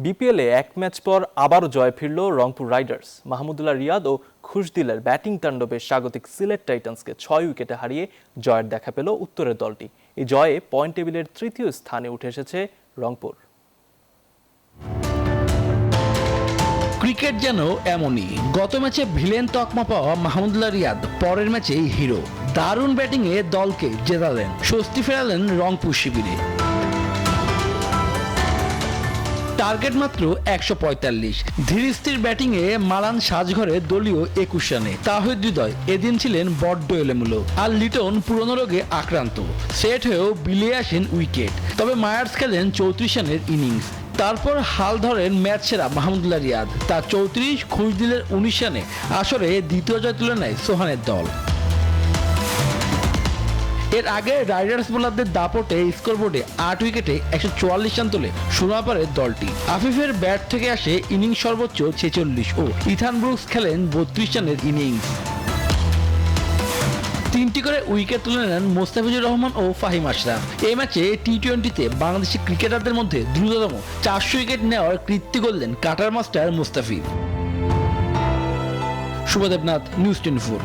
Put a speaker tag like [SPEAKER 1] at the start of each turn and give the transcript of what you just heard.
[SPEAKER 1] বিপিএলে এক ম্যাচ পর আবারও জয় ফিরল রংপুর রাইডার্স। মাহমুদুল্লাহ রিয়াদ ও খুশদিলের ব্যাটিং তাণ্ডবে স্বাগতিক সিলেট টাইটান্সকে 6 উইকেটে হারিয়ে জয়ের দেখা পেল উত্তরের দলটি। এই জয়ে পয়েন্ট টেবিলের তৃতীয় স্থানে উঠে এসেছে রংপুর।
[SPEAKER 2] ক্রিকেট যেন এমনই, গত ম্যাচে ভিলেন তকমা পাওয়া মাহমুদুল্লাহ রিয়াদ পরের ম্যাচেই হিরো। দারুণ ব্যাটিংয়ে দলকে জেতালেন, স্বস্তি ফেরালেন রংপুর শিবিরে। টার্গেট মাত্র 145। ধীরস্থির ব্যাটিংয়ে মারান সাজঘরে দলীয় 21 রানে। তাহিদ হৃদয় এদিন ছিলেন বড্ড এলোমেলো, আর লিটন পুরনো রোগে আক্রান্ত। সেট হয়েও বিলিয়ে আসেন উইকেট, তবে মায়ার্স খেলেন 34 রানের ইনিংস। তারপর হাল ধরেন ম্যাচ সেরা মাহমুদুল্লাহ রিয়াদ, তার 34, খুশদিলের 19 রানে আসরে দ্বিতীয় জয় তুলে নেয় সোহানের দল। এর আগে রাইডার্স বোলারদের দাপটে স্কোরবোর্ডে 8 উইকেটে 144 রান তোলে সুনাপাড়ের দলটি। আফিফের ব্যাট থেকে আসে ইনিংস সর্বোচ্চ 46 ও ইথান ব্রুকস খেলেন 32 রানের ইনিংস। 3টি করে উইকেট তুলে নেন মোস্তাফিজুর রহমান ও ফাহিম আশরাফ। এই ম্যাচে টি-20তে বাংলাদেশি ক্রিকেটারদের মধ্যে দ্রুততম 400 উইকেট নেওয়ার কীর্তি গড়লেন কাটার মাস্টার মোস্তাফিজ। শুভ দেবনাথ, নিউজ 24।